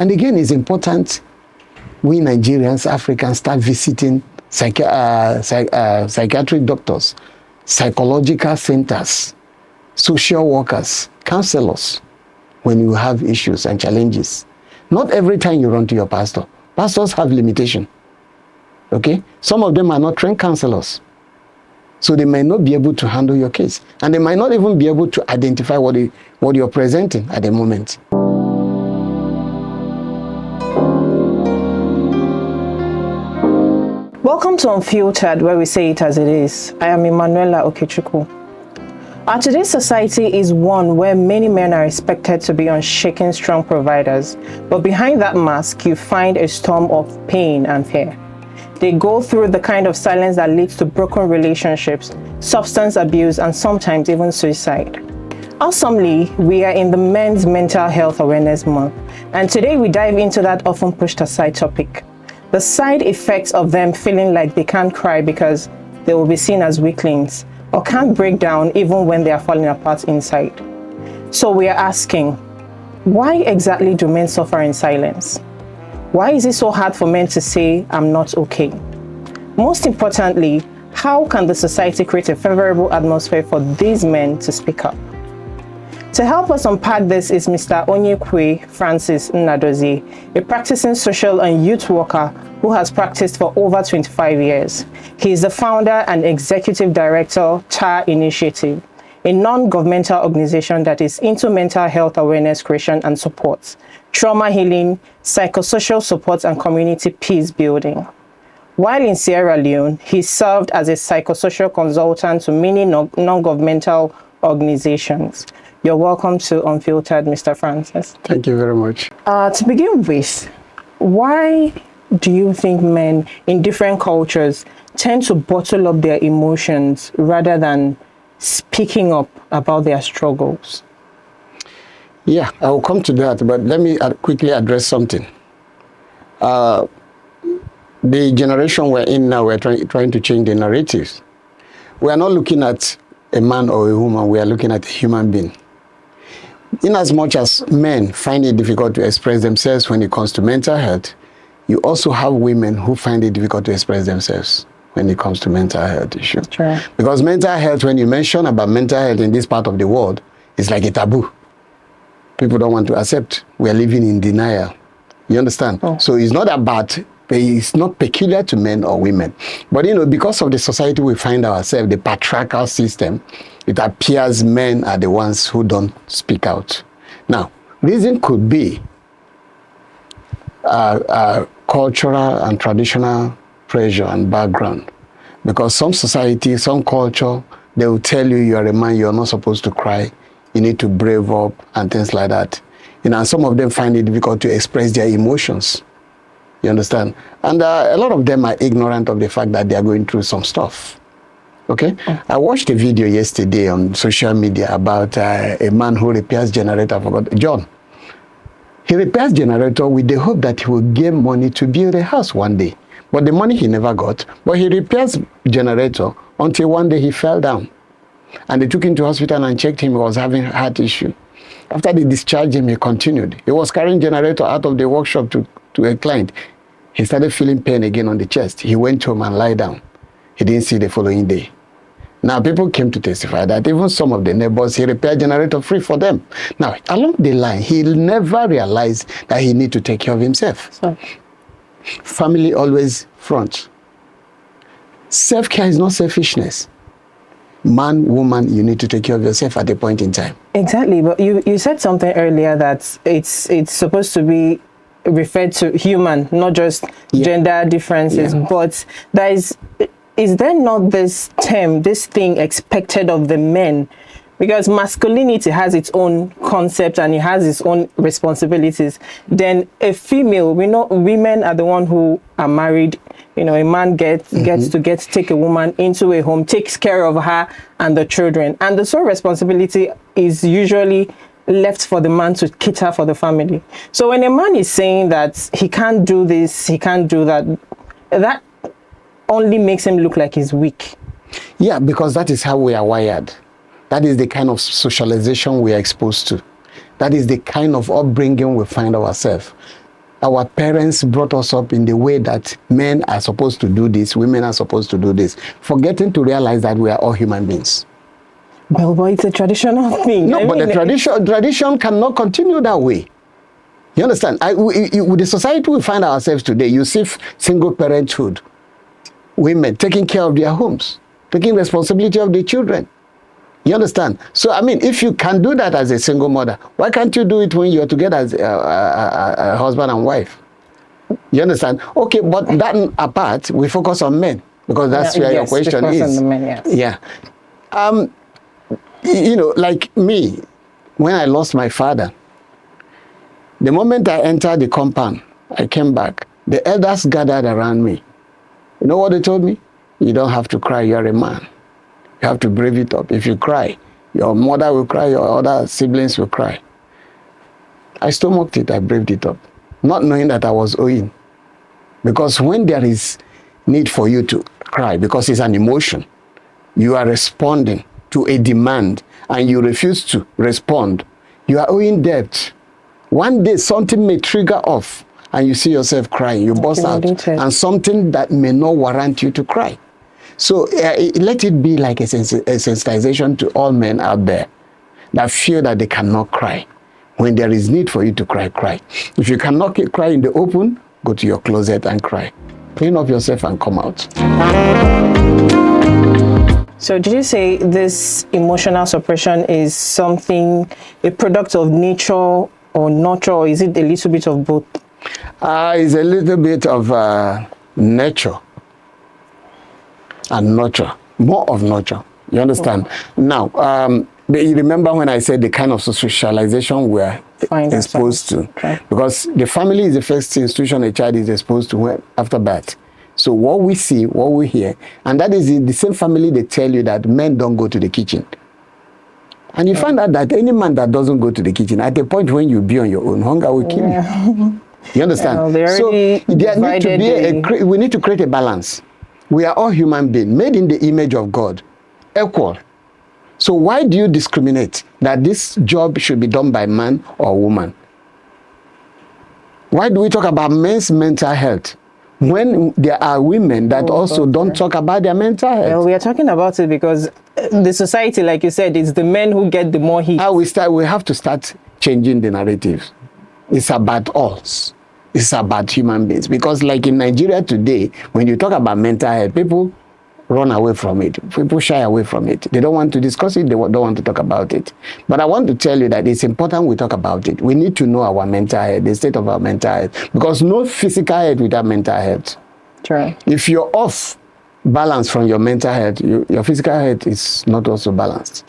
And again, it's important we Nigerians, Africans, start visiting psychiatric doctors, psychological centers, social workers, counselors when you have issues and challenges. Not every time you run to your pastor. Pastors have limitation. Okay? Some of them are not trained counselors. So they might not be able to handle your case. And they might not even be able to identify what you're presenting at the moment. Welcome to Unfiltered, where we say it as it is. I am Emanuela Okechukwu. Our today's society is one where many men are expected to be unshaken, strong providers. But behind that mask, you find a storm of pain and fear. They go through the kind of silence that leads to broken relationships, substance abuse, and sometimes even suicide. Awesomely, we are in the Men's Mental Health Awareness Month, and today we dive into that often pushed aside topic. The side effects of them feeling like they can't cry because they will be seen as weaklings, or can't break down even when they are falling apart inside. So we are asking, why exactly do men suffer in silence? Why is it so hard for men to say, I'm not okay? Most importantly, how can the society create a favorable atmosphere for these men to speak up? To help us unpack this is Mr. Onyekwe Francis Nnadozie, a practicing social and youth worker who has practiced for over 25 years. He is the founder and executive director, CHA Initiative, a non-governmental organization that is into mental health awareness creation and support, trauma healing, psychosocial support, and community peace building. While in Sierra Leone, he served as a psychosocial consultant to many non-governmental organizations. You're welcome to Unfiltered, Mr. Francis. Thank you very much. To begin with, why do you think men in different cultures tend to bottle up their emotions rather than speaking up about their struggles? Yeah, I will come to that, but let me quickly address something. The generation we're in now, we're trying to change the narratives. We are not looking at a man or a woman, we are looking at a human being. In as much as men find it difficult to express themselves when it comes to mental health, you also have women who find it difficult to express themselves when it comes to mental health issues. Sure. Because mental health, when you mention about mental health in this part of the world, it's like a taboo. People don't want to accept. We are living in denial. You understand? Oh. So it's not about, it's not peculiar to men or women. But you know, because of the society we find ourselves, the patriarchal system, it appears men are the ones who don't speak out. Now, reason could be cultural and traditional pressure and background. Because some society, some culture, they will tell you you are a man, you are not supposed to cry, you need to brave up and things like that. You know, and some of them find it difficult to express their emotions. You understand? And a lot of them are ignorant of the fact that they are going through some stuff. Okay? I watched a video yesterday on social media about a man who repairs generator. I forgot, John. He repairs generator with the hope that he will get money to build a house one day. But the money he never got. But he repairs generator until one day he fell down. And they took him to hospital and checked him. He was having a heart issue. After they discharged him, he continued. He was carrying generator out of the workshop to a client. He started feeling pain again on the chest. He went home and lied down. He didn't see the following day. Now, people came to testify that even some of the neighbors, he repaired generator free for them. Now, along the line, he never realized that he need to take care of himself. So, family always front. Self-care is not selfishness. Man, woman, you need to take care of yourself at a point in time. Exactly, but you said something earlier that it's supposed to be referred to human, not just gender differences, but there is there not this term, this thing expected of the men? Because masculinity has its own concept and it has its own responsibilities. Then a female, we know women are the one who are married. You know, a man gets to take a woman into a home, takes care of her and the children. And the sole responsibility is usually left for the man to cater for the family. So when a man is saying that he can't do this, he can't do that, that only makes him look like he's weak. Yeah, because that is how we are wired. That is the kind of socialization we are exposed to. That is the kind of upbringing we find ourselves. our parents brought us up in the way that men are supposed to do this, women are supposed to do this, forgetting to realize that we are all human beings. Well, but it's a traditional thing. No, but the tradition cannot continue that way. You understand? With the society we find ourselves today, you see single parenthood, women taking care of their homes, taking responsibility of the children. You understand? So, I mean, if you can do that as a single mother, why can't you do it when you're together as a husband and wife? You understand? Okay, but that apart, we focus on men, because that's where your question is. The men, yes. Yeah. You know, like me, when I lost my father, the moment I entered the compound, I came back, the elders gathered around me. You know what they told me? You don't have to cry, you're a man. You have to brave it up. If you cry, your mother will cry, your other siblings will cry. I stomached it, I braved it up, not knowing that I was owing. Because when there is need for you to cry, because it's an emotion, you are responding to a demand and you refuse to respond, you are owing debt. One day something may trigger off and you see yourself crying, you burst out, and something that may not warrant you to cry. So let it be like a sensitization to all men out there that feel that they cannot cry. When there is need for you to cry, cry. If you cannot cry in the open, go to your closet and cry. Clean up yourself and come out. So did you say this emotional suppression is something, a product of nature or nurture, or is it a little bit of both? It's a little bit of nature and nurture, more of nurture. You understand? Okay. Now, you remember when I said the kind of socialization we're exposed to? Okay. Because the family is the first institution a child is exposed to after birth. So what we see, what we hear, and that is in the same family they tell you that men don't go to the kitchen. And you find out that any man that doesn't go to the kitchen, at the point when you be on your own, hunger will kill you. You understand? So we need to create a balance. We are all human beings, made in the image of God, equal. So why do you discriminate that this job should be done by man or woman? Why do we talk about men's mental health when there are women that also don't talk about their mental health? Well, we are talking about it because the society, like you said, it's the men who get the more heat. We have to start changing the narrative. It's about us. It's about human beings. Because like in Nigeria today, when you talk about mental health, people run away from it. People shy away from it. They don't want to discuss it. They don't want to talk about it. But I want to tell you that it's important we talk about it. We need to know our mental health, the state of our mental health. Because no physical health without mental health. True. If you're off balance from your mental health, your physical health is not also balanced.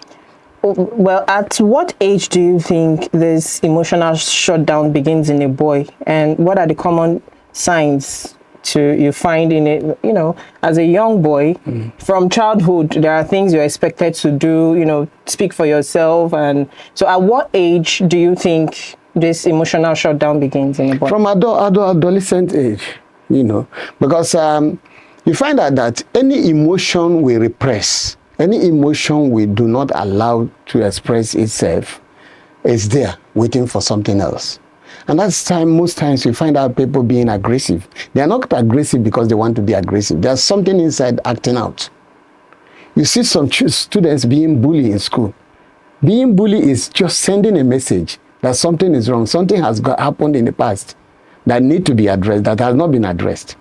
Well, at what age do you think this emotional shutdown begins in a boy? And what are the common signs you find in it, you know, as a young boy? From childhood, there are things you're expected to do, you know, speak for yourself. And so at what age do you think this emotional shutdown begins in a boy? From adolescent age, you know, because you find out that any emotion we repress, any emotion we do not allow to express itself is there waiting for something else. And that's most times you find out people being aggressive. They are not aggressive because they want to be aggressive. There's something inside acting out. You see some students being bullied in school. Being bullied is just sending a message that something is wrong. Something has happened in the past that need to be addressed, that has not been addressed.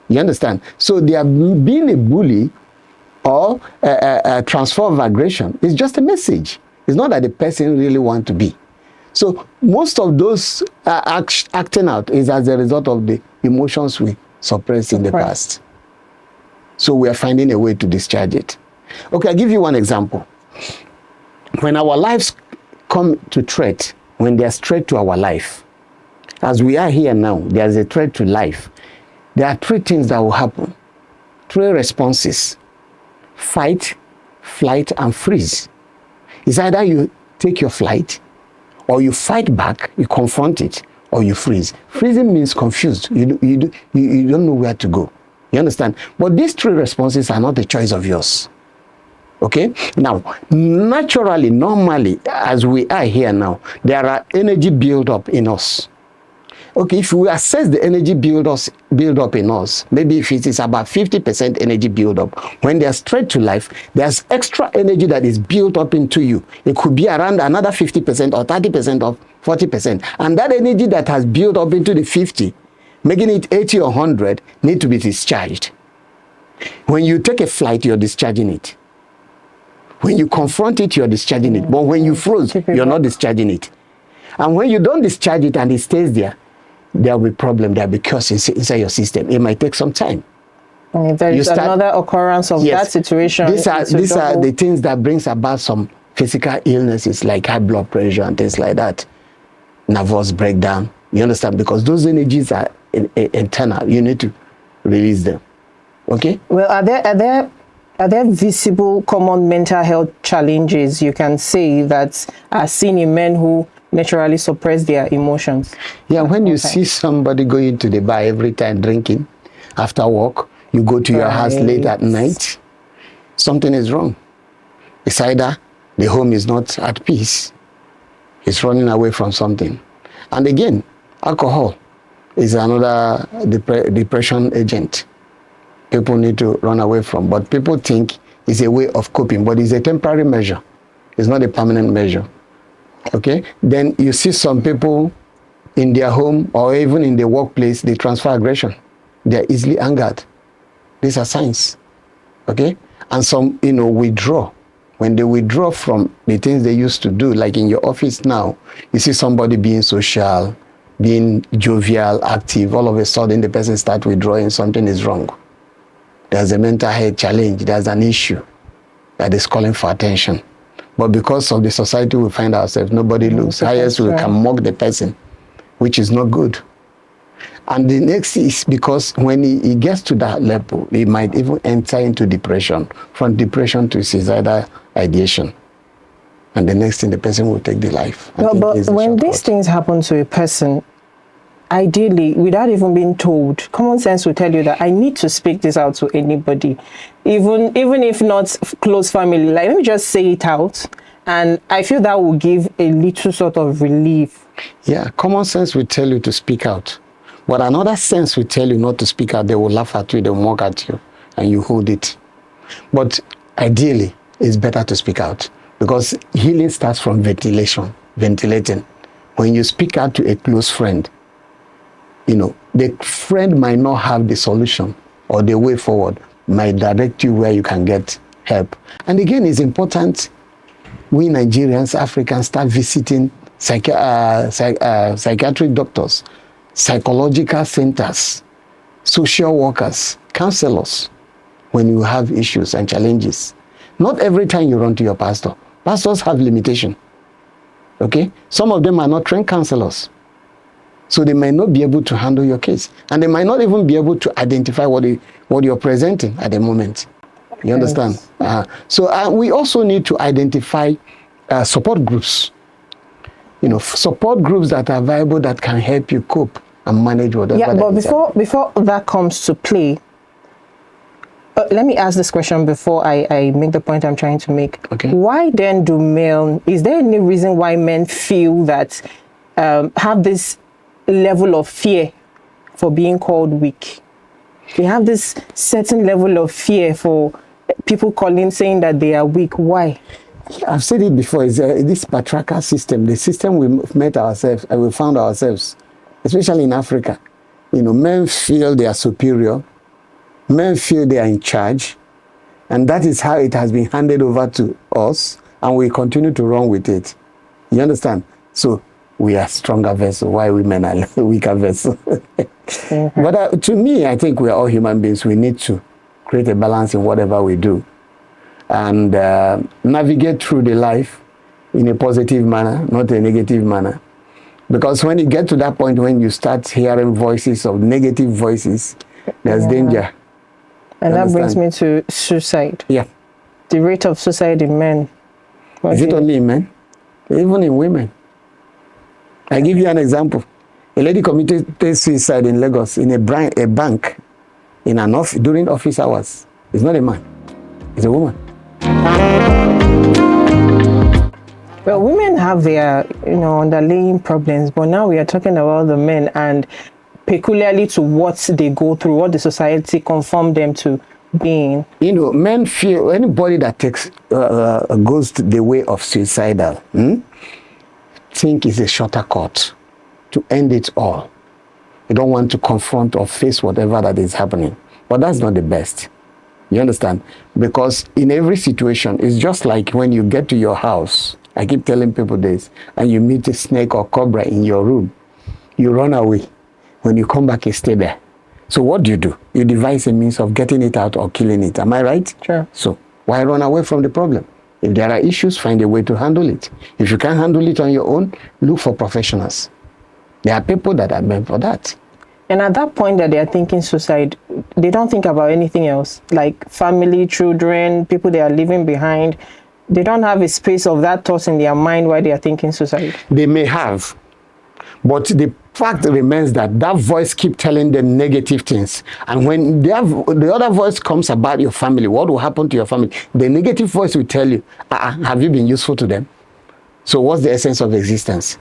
You understand? So they are being a bully or a transfer of aggression. It's just a message. It's not that the person really wants to be. So most of those acting out is as a result of the emotions we suppressed in the past. So we are finding a way to discharge it. Okay, I'll give you one example. When our lives come to threat, when there's threat to our life, as we are here now, there's a threat to life. There are three things that will happen. Three responses: fight, flight, and freeze. It's either you take your flight, or you fight back, you confront it, or you freeze. Freezing means confused. You don't know where to go. You understand? But these three responses are not a choice of yours. Okay? Now, naturally, normally, as we are here now, there are energy build up in us. Okay, if we assess the energy build up in us, maybe if it is about 50% energy build up, when they are straight to life, there's extra energy that is built up into you. It could be around another 50% or 30% or 40%. And that energy that has built up into the 50, making it 80 or 100, need to be discharged. When you take a flight, you're discharging it. When you confront it, you're discharging it. But when you froze, you're not discharging it. And when you don't discharge it and it stays there, there will be problem, there will be chaos inside your system. It might take some time. There is another occurrence of that situation. These are the things that brings about some physical illnesses like high blood pressure and things like that. Nervous breakdown. You understand? Because those energies are internal. You need to release them. Okay? Well, are there visible common mental health challenges you can say that are seen in men who naturally suppress their emotions? Yeah, when you see somebody going to the bar every time drinking, after work, you go to your house late at night, something is wrong. It's either the home is not at peace, it's running away from something. And again, alcohol is another depression agent people need to run away from. But people think it's a way of coping, but it's a temporary measure. It's not a permanent measure. Okay? Then you see some people in their home or even in the workplace, they transfer aggression. They're easily angered. These are signs. Okay? And some, withdraw. When they withdraw from the things they used to do, like in your office now, you see somebody being social, being jovial, active, all of a sudden the person starts withdrawing, something is wrong. There's a mental health challenge, there's an issue that is calling for attention. But because of the society we find ourselves, nobody looks. Highest we can mock the person, which is not good. And the next is because when he gets to that level, he might even enter into depression, from depression to suicidal ideation. And the next thing, the person will take the life. But when these things happen to a person, ideally, without even being told, common sense will tell you that I need to speak this out to anybody, even if not close family. Like, let me just say it out, and I feel that will give a little sort of relief. Yeah, common sense will tell you to speak out. But another sense will tell you not to speak out. They will laugh at you, they will mock at you, and you hold it. But ideally, it's better to speak out, because healing starts from ventilating. When you speak out to a close friend, the friend might not have the solution or the way forward, might direct you where you can get help. And again, it's important we Nigerians, Africans, start visiting psychiatric doctors, psychological centers, social workers, counselors, when you have issues and challenges. Not every time you run to your pastor. Pastors have limitation. Okay? Some of them are not trained counselors. So they might not be able to handle your case. And they might not even be able to identify what you're presenting at the moment. You understand? So we also need to identify support groups. Support groups that are viable, that can help you cope and manage whatever. Yeah, but before that comes to play, let me ask this question before I make the point I'm trying to make. Okay. Why then is there any reason why men feel that, have this level of fear for being called weak? They have this certain level of fear for people saying that they are weak. Why? Yeah, I've said it before. It's this patriarchal system, the system we met ourselves and we found ourselves, especially in Africa. Men feel they are superior. Men feel they are in charge. And that is how it has been handed over to us, and we continue to run with it. You understand? So we are stronger vessels, while women are weaker vessels. Mm-hmm. But to me, I think we are all human beings. We need to create a balance in whatever we do, and navigate through the life in a positive manner, not a negative manner. Because when you get to that point, when you start hearing voices of negative voices, there's danger. And that brings me to suicide. Yeah. The rate of suicide in men. Is it only in men? Even in women. I give you an example. A lady committed suicide in Lagos in a bank during office hours. It's not a man. It's a woman. Well, women have their, underlying problems, but now we are talking about the men and peculiarly to what they go through, what the society conform them to being. Men feel anybody that goes to the way of suicidal, think is a shorter cut to end it all. You don't want to confront or face whatever that is happening. But that's not the best. You understand? Because in every situation, it's just like when you get to your house. I keep telling people this, and you meet a snake or cobra in your room. You run away. When you come back, you stay there. So what do? You devise a means of getting it out or killing it. Am I right? Sure. So why run away from the problem? If there are issues, find a way to handle it. If you can't handle it on your own, look for professionals. There are people that are meant for that. And at that point that they are thinking suicide, they don't think about anything else, like family, children, people they are leaving behind. They don't have a space of that thought in their mind while they are thinking suicide. They may have, but the fact remains that voice keep telling them negative things. And when the other voice comes about your family, what will happen to your family? The negative voice will tell you, have you been useful to them? So what's the essence of existence?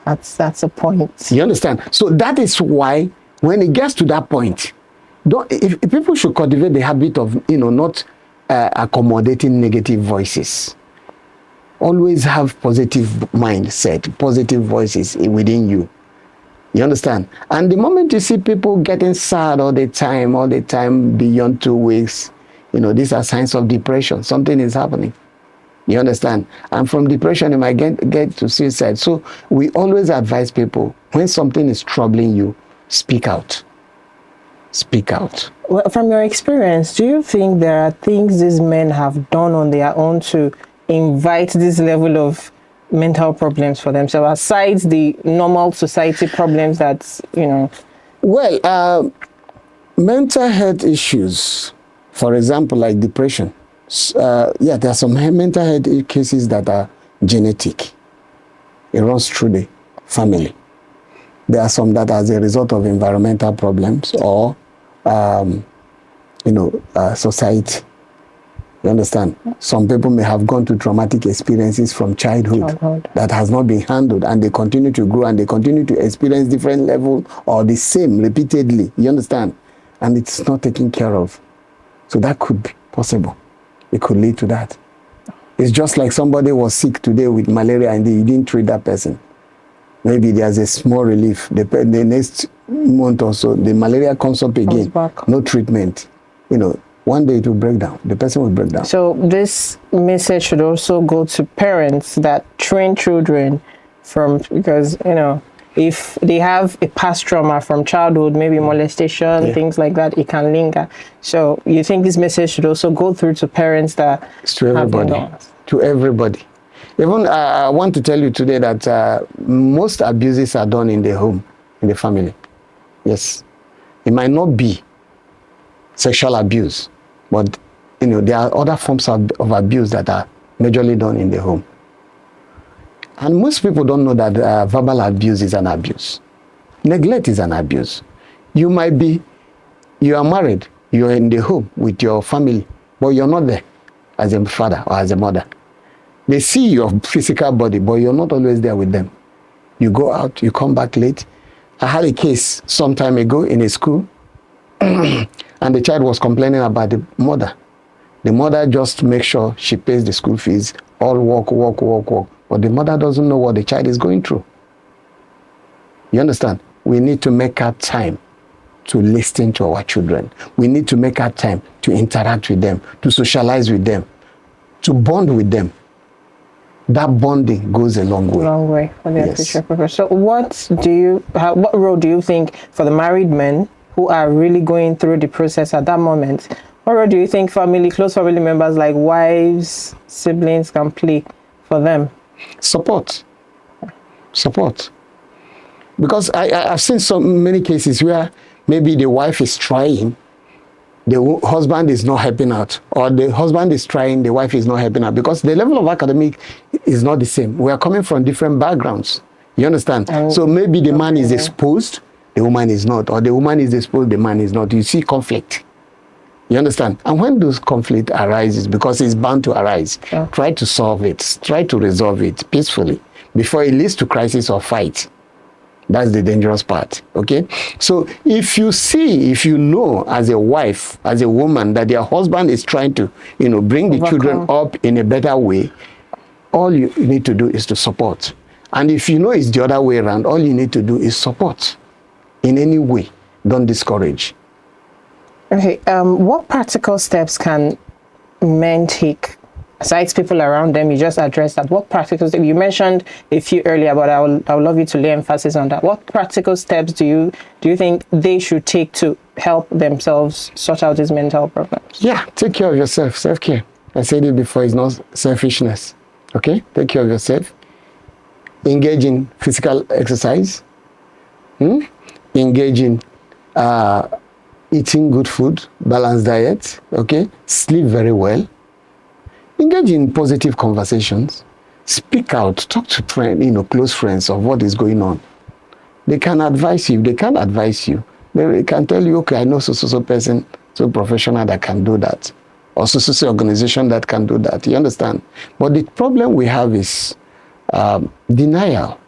That's a point. You understand? So that is why when it gets to that point, if people should cultivate the habit of, not accommodating negative voices. Always have positive mindset, positive voices within you. You understand? And the moment you see people getting sad all the time beyond 2 weeks, these are signs of depression. Something is happening. You understand? And from depression, you might get to suicide. So we always advise people, when something is troubling you, speak out. Speak out. Well, from your experience, do you think there are things these men have done on their own to invite this level of mental problems for themselves, aside the normal society problems that, Well, mental health issues, for example, like depression. There are some mental health cases that are genetic. It runs through the family. There are some that are as a result of environmental problems or, society. You understand? Some people may have gone through traumatic experiences from childhood that has not been handled, and they continue to grow and they continue to experience different level or the same repeatedly. You understand? And it's not taken care of. So that could be possible. It could lead to that. It's just like somebody was sick today with malaria and you didn't treat that person. Maybe there's a small relief. The next month or so, the malaria comes up again. No treatment. One day it will break down. The person will break down. So this message should also go to parents that train children because, if they have a past trauma from childhood, maybe molestation, things like that, it can linger. So you think this message should also go through to parents that to everybody. To everybody. Even I want to tell you today that most abuses are done in the home, in the family. Yes. It might not be sexual abuse, but there are other forms of abuse that are majorly done in the home. And most people don't know that verbal abuse is an abuse. Neglect is an abuse. You are married, you're in the home with your family, but you're not there as a father or as a mother. They see your physical body, but you're not always there with them. You go out, you come back late. I had a case some time ago in a school, and the child was complaining about the mother. The mother just makes sure she pays the school fees, all work. But the mother doesn't know what the child is going through. You understand? We need to make our time to listen to our children. We need to make our time to interact with them, to socialize with them, to bond with them. That bonding goes a long way. A long way for their future purpose. So what role do you think for the married men who are really going through the process at that moment, what role do you think close family members like wives, siblings can play for them? Support. Because I've seen so many cases where maybe the wife is trying, the husband is not helping out, or the husband is trying, the wife is not helping out, because the level of academic is not the same. We are coming from different backgrounds. You understand? So maybe the man is exposed, the woman is not, or the woman is exposed, the man is not. You see conflict. You understand? And when those conflict arises, because it's bound to arise, try to solve it, try to resolve it peacefully before it leads to crisis or fight. That's the dangerous part, okay? So if you know as a wife, as a woman, that your husband is trying to, bring the children up in a better way, all you need to do is to support. And if you know it's the other way around, all you need to do is support in any way. Don't discourage. Okay, what practical steps can men take? Besides people around them, you just addressed that. What practical steps? You mentioned a few earlier, but I would love you to lay emphasis on that. What practical steps do you think they should take to help themselves sort out these mental problems? Yeah, take care of yourself. Self-care. I said it before, it's not selfishness. Okay? Take care of yourself. Engage in physical exercise. Engage in eating good food, balanced diet. Okay? Sleep very well. Engage in positive conversations. Speak out. Talk to friends, close friends of what is going on. They can advise you. They can't advise you. They can tell you, okay, I know so person, so professional that can do that. Or so organization that can do that. You understand? But the problem we have is denial.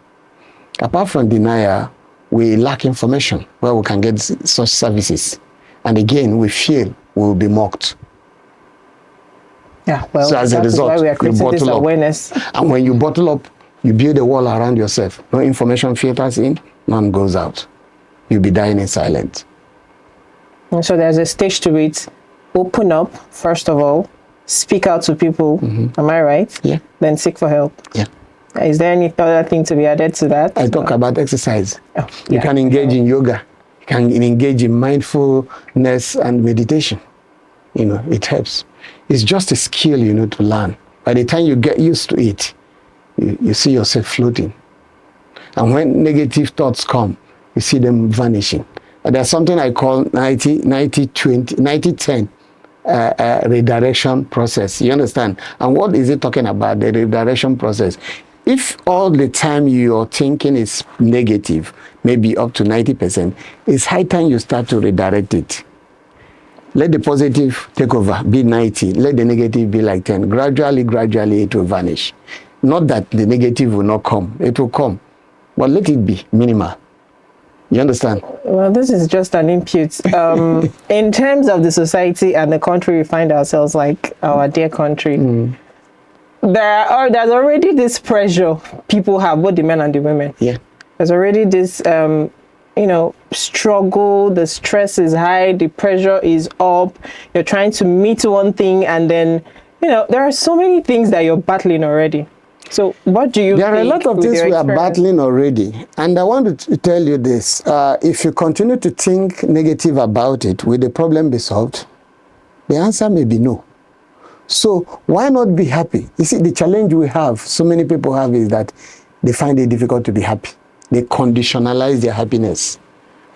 Apart from denial, we lack information where we can get such services. And again, we feel we will be mocked. Yeah, well, so as a result, why we are creating this awareness. And when you bottle up, you build a wall around yourself. No information filters in, none goes out. You'll be dying in silence. And so there's a stage to it. Open up, first of all. Speak out to people. Am I right? Yeah. Then seek for help. Yeah. Is there any other thing to be added to that? I talk about exercise. Oh, you can engage in yoga. You can engage in mindfulness and meditation. It helps. It's just a skill you need to learn. By the time you get used to it, you see yourself floating. And when negative thoughts come, you see them vanishing. And there's something I call 90-10 redirection process. You understand? And what is it talking about, the redirection process? If all the time your thinking is negative, maybe up to 90%, it's high time you start to redirect it. Let the positive take over, be 90. Let the negative be like 10. Gradually, it will vanish. Not that the negative will not come. It will come. But let it be minimal. You understand? Well, this is just an input. In terms of the society and the country we find ourselves, like our dear country, there's already this pressure people have, both the men and the women. Yeah. There's already this struggle, the stress is high, the pressure is up, you're trying to meet one thing, and then, there are so many things that you're battling already. So what do you think? There are a lot of things we are battling already. And I want to tell you this. If you continue to think negative about it, will the problem be solved? The answer may be no. So why not be happy? You see, the challenge we have, so many people have, is that they find it difficult to be happy. They conditionalize their happiness.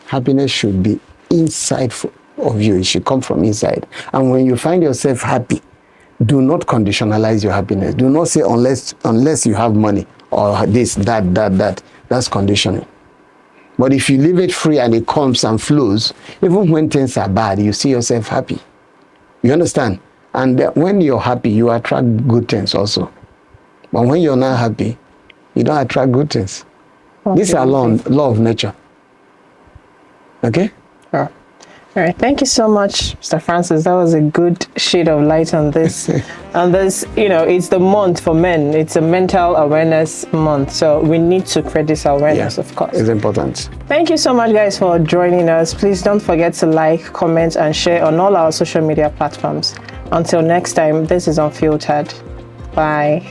Happiness should be inside of you. It should come from inside. And when you find yourself happy, do not conditionalize your happiness. Do not say unless you have money or this, that. That's conditioning. But if you leave it free and it comes and flows, even when things are bad, you see yourself happy. You understand? And when you're happy, you attract good things also. But when you're not happy, you don't attract good things. Okay. These are law of nature. Okay? All right. Thank you so much, Mr. Francis. That was a good shade of light on this. And this, it's the month for men. It's a mental awareness month. So we need to create this awareness, of course. It's important. Thank you so much, guys, for joining us. Please don't forget to like, comment, and share on all our social media platforms. Until next time, this is Unfiltered. Bye.